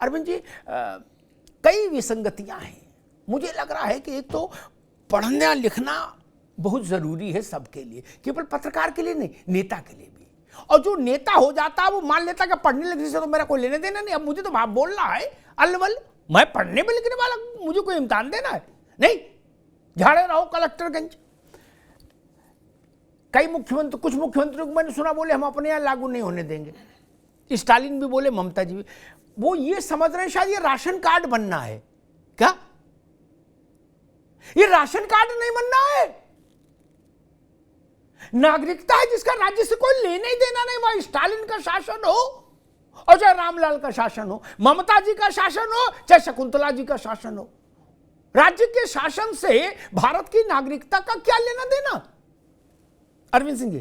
अरविंद जी, कई विसंगतियां हैं। मुझे लग रहा है कि एक तो पढ़ना लिखना बहुत जरूरी है सबके लिए, केवल पत्रकार के लिए नहीं, नेता के लिए भी। और जो नेता हो जाता है वो मान लेता कि पढ़ने लिखने से तो मेरा कोई लेने देना नहीं, अब मुझे तो बोल रहा है अल्वल, मैं पढ़ने में लिखने वाला, मुझे कोई इम्तिहान देना है नहीं, झाड़े रहो कलेक्टरगंज। कई मुख्यमंत्री, कुछ मुख्यमंत्रियों को मैंने सुना बोले हम अपने यहां लागू नहीं होने देंगे। स्टालिन भी बोले, ममता जी भी। वो ये समझ रहे हैं शायद ये राशन कार्ड बनना है क्या? ये राशन कार्ड नहीं बनना है, नागरिकता है जिसका राज्य से कोई लेने ही देना नहीं। वह स्टालिन का शासन हो और चाहे रामलाल का शासन हो, ममता जी का शासन हो, चाहे शकुंतला जी का शासन हो, राज्य के शासन से भारत की नागरिकता का क्या लेना देना? अरविंद सिंह जी,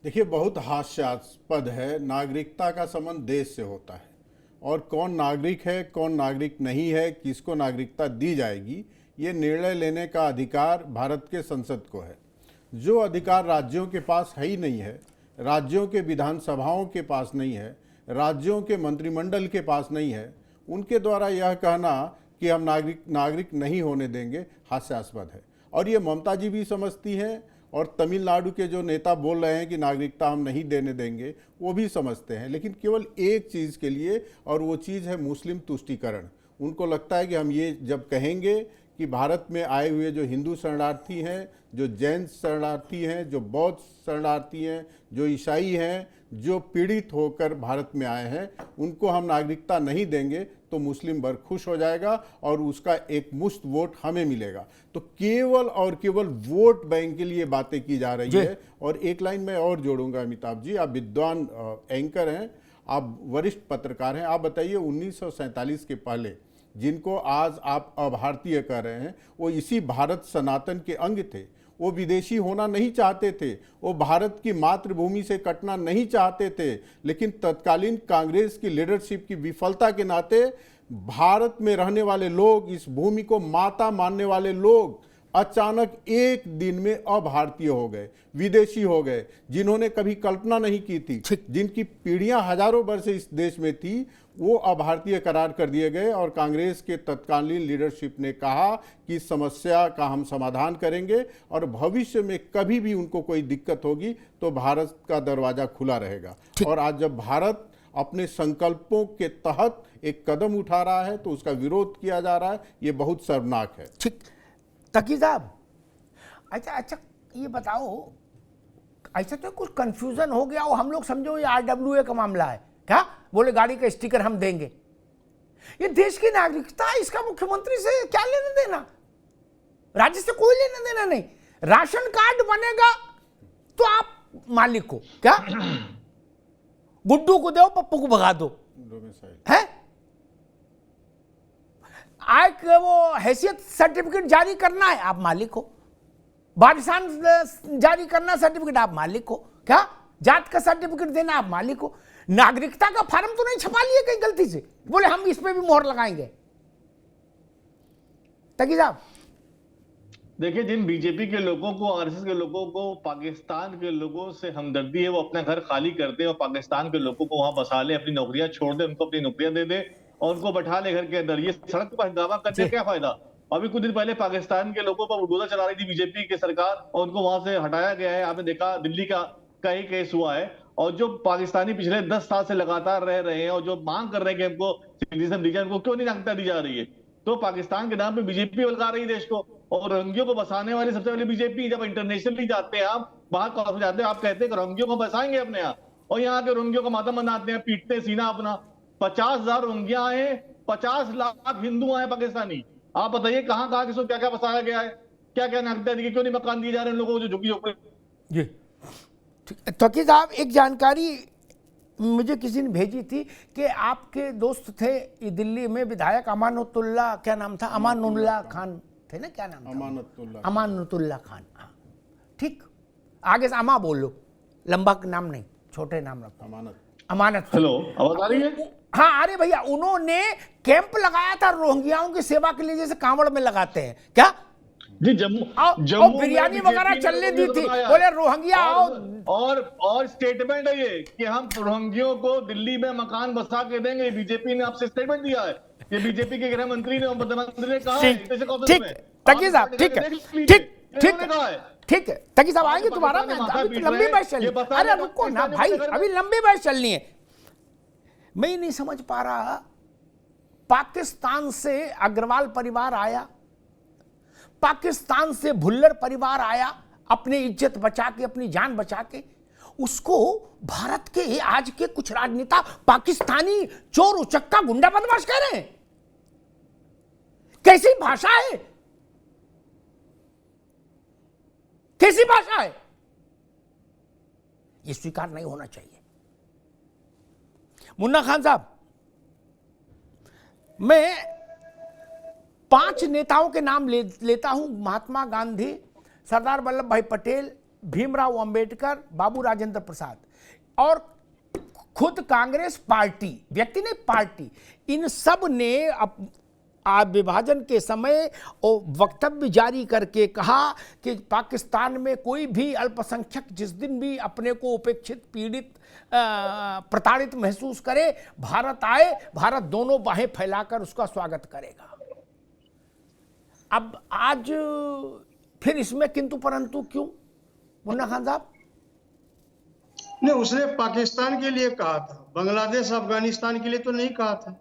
देखिए, बहुत हास्यास्पद है। नागरिकता का संबंध देश से होता है, और कौन नागरिक है कौन नागरिक नहीं है, किसको नागरिकता दी जाएगी, ये निर्णय लेने का अधिकार भारत के संसद को है। जो अधिकार राज्यों के पास है ही नहीं है, राज्यों के विधानसभाओं के पास नहीं है, राज्यों के मंत्रिमंडल के पास नहीं है, उनके द्वारा यह कहना कि हम नागरिक नहीं होने देंगे हास्यास्पद है। और ये ममता जी भी समझती हैं, और तमिलनाडु के जो नेता बोल रहे हैं कि नागरिकता हम नहीं देने देंगे, वो भी समझते हैं, लेकिन केवल एक चीज़ के लिए, और वो चीज़ है मुस्लिम तुष्टीकरण। उनको लगता है कि हम ये जब कहेंगे कि भारत में आए हुए जो हिंदू शरणार्थी हैं, जो जैन शरणार्थी हैं, जो बौद्ध शरणार्थी हैं, जो ईसाई हैं, जो पीड़ित होकर भारत में आए हैं, उनको हम नागरिकता नहीं देंगे तो मुस्लिम वर्ग खुश हो जाएगा और उसका एक मुश्त वोट हमें मिलेगा। तो केवल और केवल वोट बैंक के लिए बातें की जा रही है। और एक लाइन मैं और जोड़ूंगा, अमिताभ जी, आप विद्वान एंकर हैं, आप वरिष्ठ पत्रकार हैं, आप बताइए 1947 के पहले जिनको आज आप अभारतीय कह रहे हैं, वो इसी भारत सनातन के अंग थे। वो विदेशी होना नहीं चाहते थे, वो भारत की मातृभूमि से कटना नहीं चाहते थे, लेकिन तत्कालीन कांग्रेस की लीडरशिप की विफलता के नाते भारत में रहने वाले लोग, इस भूमि को माता मानने वाले लोग अचानक एक दिन में अभारतीय हो गए, विदेशी हो गए, जिन्होंने कभी कल्पना नहीं की थी, जिनकी पीढ़ियां हजारों वर्ष इस देश में थी, वो अभारतीय करार कर दिए गए। और कांग्रेस के तत्कालीन लीडरशिप ने कहा कि इस समस्या का हम समाधान करेंगे और भविष्य में कभी भी उनको कोई दिक्कत होगी तो भारत का दरवाजा खुला रहेगा। और आज जब भारत अपने संकल्पों के तहत एक कदम उठा रहा है तो उसका विरोध किया जा रहा है, ये बहुत शर्मनाक है। ठीक, तकी साहब, अच्छा ये बताओ, ऐसा तो कुछ कंफ्यूजन हो गया हो, हम लोग समझो ये RWA का मामला है क्या? बोले गाड़ी का स्टिकर हम देंगे, ये देश की नागरिकता, इसका मुख्यमंत्री से क्या लेना देना? राज्य से कोई लेना देना नहीं। राशन कार्ड बनेगा तो आप मालिक को क्या, गुड्डू को दो, पप्पू को भगा दो, है? आय वो हैसियत सर्टिफिकेट जारी करना है, आप मालिक हो। वारिसान जारी करना सर्टिफिकेट, आप मालिक हो क्या? जात का सर्टिफिकेट देना, आप मालिक हो। नागरिकता का फॉर्म तो नहीं छपा लिए कहीं गलती से, बोले हम इस पे भी मोहर लगाएंगे? तकी साहब, देखिए, जिन बीजेपी के लोगों को, आरएसएस के लोगों को पाकिस्तान के लोगों से हमदर्दी है, वो अपना घर खाली कर दे और पाकिस्तान के लोगों को वहां बसा ले, अपनी नौकरियां छोड़ दे, उनको अपनी नौकरियां दे दे और उनको बैठा ले घर के अंदर। ये सड़क पर हंगामा करने का क्या फायदा? अभी कुछ दिन पहले पाकिस्तान के लोगों पर बुलडोजर चला रही थी बीजेपी की सरकार और उनको वहां से हटाया गया है। आपने देखा दिल्ली का ही केस हुआ है। और जो पाकिस्तानी पिछले 10 साल से लगातार रह रहे हैं और जो मांग कर रहे हैं कि हमको सिटीजन दी जाए, उनको क्यों नहीं नागरिकता दी जा रही है? तो पाकिस्तान के नाम पे बीजेपी उलगा रही है देश को, और रोहिंग्यों को बसाने वाली सबसे पहले बीजेपी। जब इंटरनेशनली जाते हैं आप, बाहर कॉन्फ्रेंस जाते हैं, आप कहते हैं कि रोहिंग्यों को बसाएंगे अपने यहाँ, और यहाँ के रोहिंग्यों का मातम मनाते हैं, पीटते हैं सीना अपना। 50,000 रोहिंग्या आए, 50 लाख हिंदू आए पाकिस्तानी। आप बताइए कहाँ कहाँ किसको क्या क्या बसाया गया है, क्या क्या नागरिकता दी, क्यों नहीं मकान दिए जा रहे हैं लोगों को जो झुकी झोपड़ी? जी तकी साहब, एक जानकारी मुझे किसी ने भेजी थी कि आपके दोस्त थे ये दिल्ली में विधायक अमानतुल्लाह, क्या नाम था? अमानुल्लाह खान थे ना, क्या नाम था? अमानतुल्लाह खान। हाँ ठीक, आगे से अमा बोल लो, लंबा नाम नहीं, छोटे नाम रखो, अमानत। हेलो, आवाज आ रही है? हाँ अरे भैया, उन्होंने कैंप लगाया था रोहिंग्याओं की सेवा के लिए, जैसे कांवड़ में लगाते हैं क्या? जी जम्मू और जम्मू में बिरयानी बीजेपी वगैरह ने चलने लोगों दी को थी, बताया। बोले रोहिंग्या आओ। और स्टेटमेंट है ये कि हम रोहिंग्यों को दिल्ली में मकान बसा के देंगे। बीजेपी ने आपसे स्टेटमेंट दिया है, ये बीजेपी के गृह मंत्री ने और प्रधानमंत्री ने कहा है ठीक प्रेस कॉन्फ्रेंस ठीक में। तकी आप साहब, रिकॉर्ड ठीक है, करके देख लीजिए, ठीक ये ठीक इन्होंने कहा है। ठीक है तकी साहब, आएंगे आज दोबारा। पाकिस्तान मैं ने माथा अभी पीट लंबी रहे हैं, बहस चलनी, ये बता अरे रहे हैं रुको ना पाकिस्तान भाई, में अभी लंबी बहस चलनी है। मैं ही नहीं समझ पा रहा, पाकिस्तान से अग्रवाल परिवार आया, पाकिस्तान से भुल्लर परिवार आया, अपनी इज्जत बचा के, अपनी जान बचा के, उसको भारत के आज के कुछ राजनेता पाकिस्तानी चोर उचक्का गुंडा बदमाश कह रहे हैं। कैसी भाषा है, कैसी भाषा है, यह स्वीकार नहीं होना चाहिए। मुन्ना खान साहब, मैं 5 नेताओं के नाम लेता हूं, महात्मा गांधी, सरदार वल्लभ भाई पटेल, भीमराव अंबेडकर, बाबू राजेंद्र प्रसाद और खुद कांग्रेस पार्टी, व्यक्ति नहीं पार्टी, इन सब ने विभाजन के समय वक्तव्य जारी करके कहा कि पाकिस्तान में कोई भी अल्पसंख्यक जिस दिन भी अपने को उपेक्षित, पीड़ित, प्रताड़ित महसूस करे, भारत आए, भारत दोनों बाहें फैलाकर उसका स्वागत करेगा। अब आज फिर इसमें किंतु परंतु क्यों मुन्ना खान साहब? नहीं, उसने पाकिस्तान के लिए कहा था, बांग्लादेश अफगानिस्तान के लिए तो नहीं कहा था।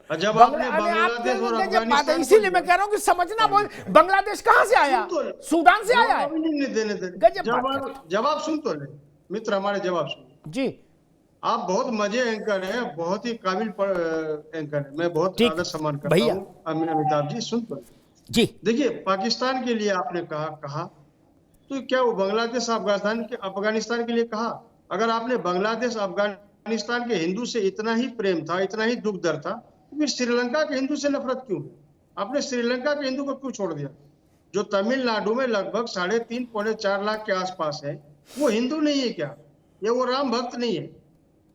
जब आपने बांग्लादेश और अफगानिस्तान, इसीलिए मैं कह रहा हूं कि समझना बहुत, बांग्लादेश कहां से आया? सूडान से आया है। देने दे, जवाब सुन तो ले मित्र, हमारे जवाब सुन जी। आप बहुत मजे एंकर हैं, बहुत ही काबिल एंकर है, मैं बहुत आदर सम्मान करता हूँ अमिताभ जी। सुन तो जी, देखिए, पाकिस्तान के लिए आपने कहा तो क्या वो बांग्लादेश अफगानिस्तान के लिए कहा? अगर आपने बांग्लादेश अफगानिस्तान के हिंदू से इतना ही प्रेम था, इतना ही दुख दर्द था, तो फिर श्रीलंका के हिंदू से नफरत क्यों? आपने श्रीलंका के हिंदू को क्यों छोड़ दिया? जो तमिलनाडु में लगभग 3.5 पौने 4 लाख के आसपास है, वो हिंदू नहीं है क्या? या वो राम भक्त नहीं है?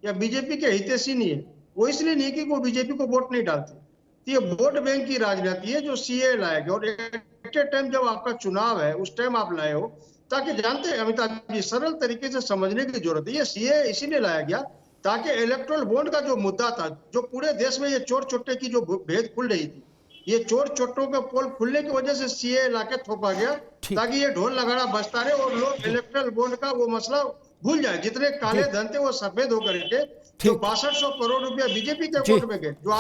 या बीजेपी के हितैषी नहीं है? वो इसलिए नहीं कि वो बीजेपी को वोट नहीं डालते। ये वोट बैंक की राजनीति है जो सीए लाया गया, और एट ए टाइम जब आपका चुनाव है उस टाइम आप लाए हो, ताकि जानते हैं अमिताभ जी, सरल तरीके से समझने की जरूरत है। ये सीए इसीलिए लाया गया ताकि इलेक्टोरल बॉन्ड का जो मुद्दा था, जो पूरे देश में ये चोर चोट्टे की जो भेद खुल रही थी, ये चोर चोट्टों का पोल खुलने की वजह से सीए लाके थोपा गया, ताकि ये ढोल नगाड़ा बजता रहे और लोग इलेक्टोरल बॉन्ड का वो मसला भूल जाए। जितने काले धन थे वो सफेद होकर के, जो 6200 करोड़ रुपया बीजेपी के अकाउंट में गए, जो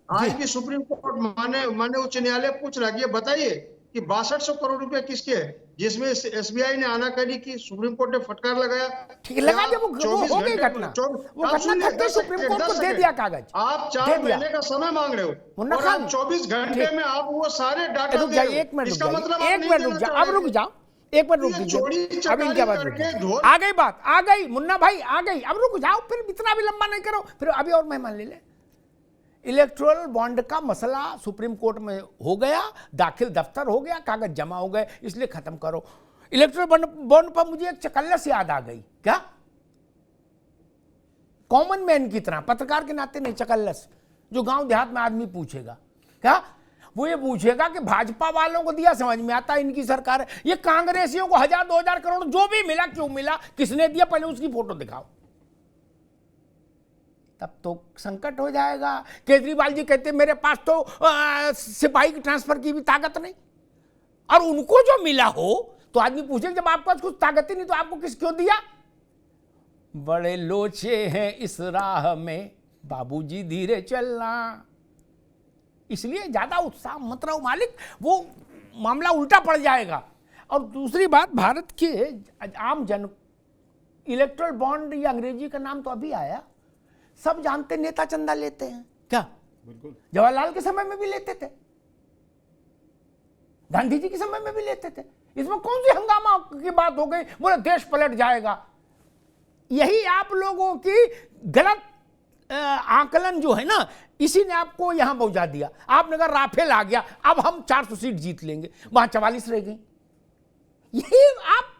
आज भी सुप्रीम कोर्ट माने उच्च न्यायालय पूछ रहा है, ये बताइए कि 6200 करोड़ रुपए किसके है, जिसमें एसबीआई ने आनाकानी की, सुप्रीम कोर्ट ने फटकार लगाया। ठीक लगा, जब वो हो गई घटना, वो घटना घटते सुप्रीम कोर्ट को दे दिया कागज। आप 4 महीने का समय मांग रहे हो और आप 24 घंटे में आप वो सारे डाटा रुक जाइए, एक मिनट रुक जाओ, अब रुक जाओ, एक मिनट रुक दीजिए। अब इनके बाद आ गई बात, आ गई मुन्ना भाई, आ गई, अब रुक जाओ, फिर इतना भी लंबा नहीं करो, फिर अभी और मेहमान ले ले। इलेक्टोरल बॉन्ड का मसला सुप्रीम कोर्ट में हो गया, दाखिल दफ्तर हो गया, कागज जमा हो गए, इसलिए खत्म करो। इलेक्टोरल बॉन्ड पर मुझे एक चकल्लस याद आ गई, क्या? कॉमन मैन की तरह, पत्रकार के नाते नहीं, चकल्लस जो गांव देहात में आदमी पूछेगा, क्या वो ये पूछेगा कि भाजपा वालों को दिया, समझ में आता इनकी सरकार है, ये कांग्रेसियों को 1000-2000 करोड़ जो भी मिला, क्यों मिला, किसने दिया, पहले उसकी फोटो दिखाओ, तब तो संकट हो जाएगा। केजरीवाल जी कहते मेरे पास तो सिपाही की ट्रांसफर की भी ताकत नहीं, और उनको जो मिला हो तो आदमी पूछे जब आपके पास कुछ ताकत ही नहीं तो आपको किस क्यों दिया? बड़े लोचे हैं इस राह में बाबूजी, धीरे चलना, इसलिए ज्यादा उत्साह मत रहो मालिक, वो मामला उल्टा पड़ जाएगा। और दूसरी बात, भारत के आम जन, इलेक्टोरल बॉन्ड या अंग्रेजी का नाम तो अभी आया, सब जानते नेता चंदा लेते हैं, क्या? बिल्कुल। जवाहरलाल के समय में भी लेते थे, गांधी जी के समय में भी लेते थे, इसमें कौन सी हंगामा की बात हो गई, बोले देश पलट जाएगा। यही आप लोगों की गलत आकलन जो है ना, इसी ने आपको यहां पहुंचा दिया। आपने कहा राफेल आ गया, अब हम 400 सीट जीत लेंगे, वहां 44 रह गई। यही आप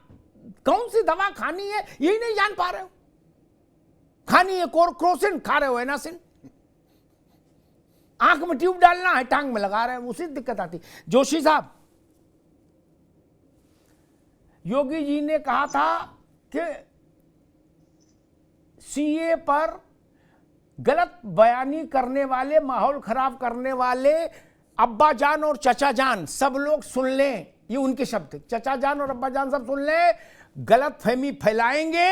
कौन सी दवा खानी है यही नहीं जान पा रहे हो, खानी है क्रोसिन, खा रहे हो एनासिन, आंख में ट्यूब डालना है, टांग में लगा रहे हैं, उसी दिक्कत आती। जोशी साहब, योगी जी ने कहा था कि सीए पर गलत बयानी करने वाले, माहौल खराब करने वाले अब्बा जान और चचा जान सब लोग सुन लें, ये उनके शब्द, चचा जान और अब्बा जान सब सुन लें, गलत फहमी फैलाएंगे,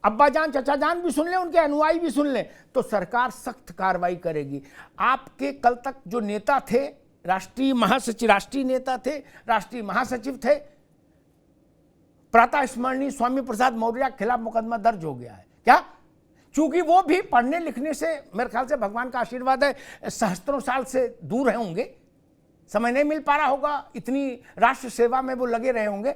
अब्बा जान चचा जान भी सुन लें, उनके अनुयायी भी सुन लें, तो सरकार सख्त कार्रवाई करेगी। आपके कल तक जो नेता थे, राष्ट्रीय महासचिव, राष्ट्रीय नेता थे, राष्ट्रीय महासचिव थे, प्रातः स्मरणीय स्वामी प्रसाद मौर्य के खिलाफ मुकदमा दर्ज हो गया है। क्या? चूंकि वो भी पढ़ने लिखने से, मेरे ख्याल से भगवान का आशीर्वाद है, सहस्त्रों साल से दूर रहे होंगे, समय नहीं मिल पा रहा होगा, इतनी राष्ट्र सेवा में वो लगे रहे होंगे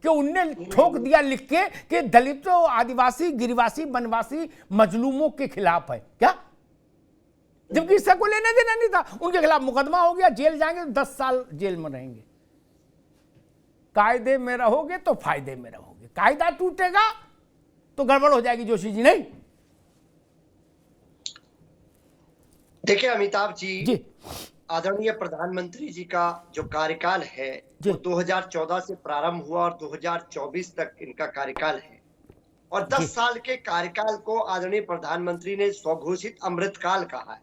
कि उनने ठोक दिया लिख के कि दलितों, आदिवासी, गिरिवासी, वनवासी, मजलूमों के खिलाफ है। क्या? जबकि इससे कोई लेना देना नहीं था, उनके खिलाफ मुकदमा हो गया, जेल जाएंगे तो 10 साल जेल में रहेंगे। कायदे में रहोगे तो फायदे में रहोगे, कायदा टूटेगा तो गड़बड़ हो जाएगी जोशी जी। नहीं, देखिए अमिताभ जी, जी आदरणीय प्रधानमंत्री जी का जो कार्यकाल है वो 2014 से प्रारंभ हुआ और 2024 तक इनका कार्यकाल है, और 10 साल के कार्यकाल को आदरणीय प्रधानमंत्री ने स्वघोषित अमृतकाल कहा है।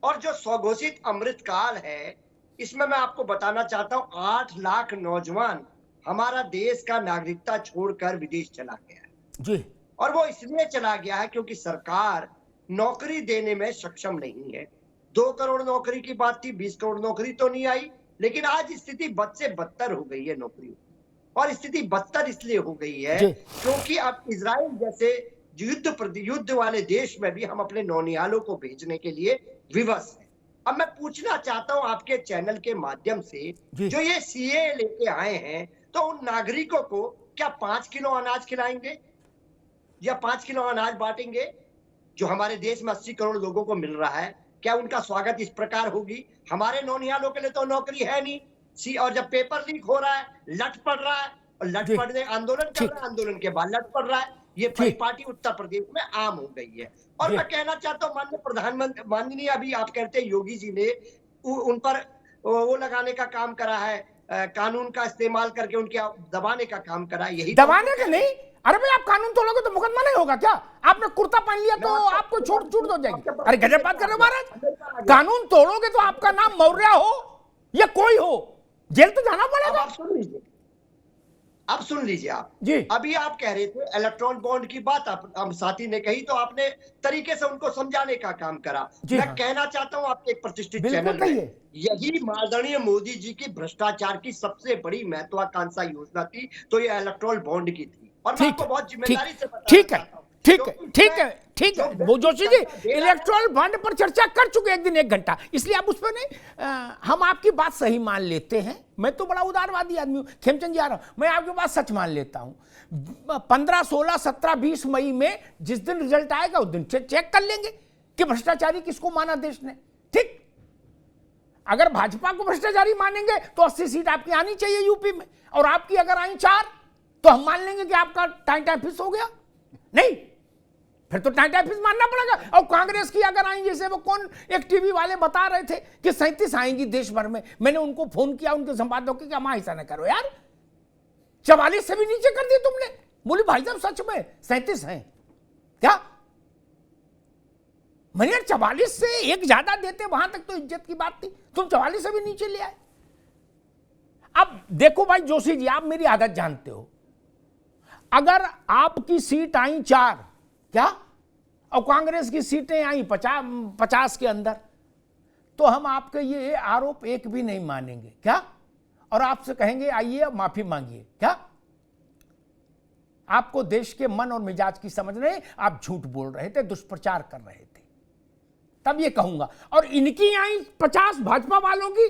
और जो स्वघोषित अमृतकाल है, इसमें मैं आपको बताना चाहता हूं 8 लाख नौजवान हमारा देश का नागरिकता छोड़कर विदेश चला गया है जी, और वो इसलिए चला गया है क्योंकि सरकार नौकरी देने में सक्षम नहीं है। 2 करोड़ नौकरी की बात थी, 20 करोड़ नौकरी तो नहीं आई, लेकिन आज स्थिति बद से बदतर हो गई है नौकरी, और स्थिति बदतर इसलिए हो गई है क्योंकि अब इजराइल जैसे युद्ध वाले देश में भी हम अपने नौनिहालों को भेजने के लिए विवश हैं। अब मैं पूछना चाहता हूं आपके चैनल के माध्यम से, जो ये सीए लेके आए हैं, तो उन नागरिकों को क्या 5 किलो अनाज खिलाएंगे या 5 किलो अनाज बांटेंगे जो हमारे देश में 80 करोड़ लोगों को मिल रहा है? क्या उनका स्वागत इस प्रकार होगी? हमारे नौनिहालों के लिए तो नौकरी है नहीं, और जब पेपर लीक हो रहा है, लट पड़ रहा है, और लट पड़ने आंदोलन कर रहा है, आंदोलन के बाद लट पड़ रहा है, ये परिपाटी उत्तर प्रदेश में आम हो गई है। और मैं कहना चाहता हूँ माननीय प्रधानमंत्री, माननीय अभी आप कहते हैं योगी जी ने उन पर वो लगाने का काम करा है, कानून का इस्तेमाल करके उनके दबाने का काम करा है। यही दबाने का नहीं, अरे भाई आप कानून तोड़ोगे तो मुकदमा नहीं होगा क्या? आपने कुर्ता पहन लिया तो आपको छूट हो जाएगी? अरे गजब बात कर रहे हो महाराज, कानून तोड़ोगे तो आपका नाम मौर्य हो या कोई हो, जेल तो जाना पड़ेगा। अब सुन लीजिए आप जी, अभी आप कह रहे थे इलेक्ट्रॉन बॉन्ड की बात, आप साथी ने कही तो आपने तरीके से उनको समझाने का काम करा। मैं कहना चाहता हूं आपके एक प्रतिष्ठित चैनल में, यही आदरणीय मोदी जी की भ्रष्टाचार की सबसे बड़ी महत्वाकांक्षा योजना थी, तो ये इलेक्ट्रॉन बॉन्ड की थी। और मैं आपको बहुत जिम्मेदारी से ठीक है, ठीक है वो जोशी जी, इलेक्ट्रॉल बॉन्ड पर चर्चा कर चुके एक दिन 1 घंटा, इसलिए आप उस पर नहीं, हम आपकी बात सही मान लेते हैं। मैं तो बड़ा उदारवादी आदमी हूं, खेमचंद जी आ रहा हूं, मैं आपकी बात सच मान लेता हूं। 15, 16, 17, 20 मई में जिस दिन रिजल्ट आएगा उस दिन चेक कर लेंगे कि भ्रष्टाचारी किसको माना देश ने। ठीक, अगर भाजपा को भ्रष्टाचारी मानेंगे तो 80 सीट आपकी आनी चाहिए यूपी में, और आपकी अगर आई 4 तो हम मान लेंगे कि आपका टाइटा फिस हो गया। नहीं, फिर तो टाइटा फिस मानना पड़ेगा। और कांग्रेस की अगर आई, जैसे वो कौन एक टीवी वाले बता रहे थे कि 37 आएंगी देश भर में, मैंने उनको फोन किया, उनके संपादकों की, क्या ऐसा ना करो यार, 44 से भी नीचे कर दिए तुमने। बोली भाई साहब सच में 37 हैं क्या? मैंने यार 44 से एक ज्यादा देते, वहां तक तो इज्जत की बात थी, तुम 44 से भी नीचे ले आए। अब देखो भाई जोशी जी, आप मेरी आदत जानते हो, अगर आपकी सीट आई 4 क्या, और कांग्रेस की सीटें आई 50 के अंदर, तो हम आपके ये आरोप एक भी नहीं मानेंगे क्या, और आपसे कहेंगे आइए माफी मांगिए क्या? आपको देश के मन और मिजाज की समझ नहीं, आप झूठ बोल रहे थे, दुष्प्रचार कर रहे थे, तब ये कहूंगा। और इनकी आई 50 भाजपा वालों की,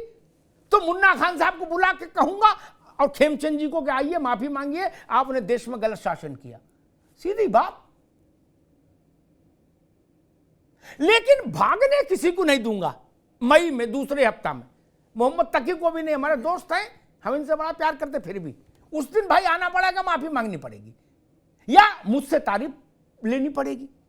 तो मुन्ना खान साहब को बुला के कहूंगा, और खेमचंद जी को कि आइए माफी मांगिए, आपने देश में गलत शासन किया, सीधी बात। लेकिन भागने किसी को नहीं दूंगा। मई में दूसरे हफ्ता में मोहम्मद तकी को भी नहीं, हमारे दोस्त हैं, हम इनसे बड़ा प्यार करते, फिर भी उस दिन भाई आना पड़ेगा, माफी मांगनी पड़ेगी, या मुझसे तारीफ लेनी पड़ेगी।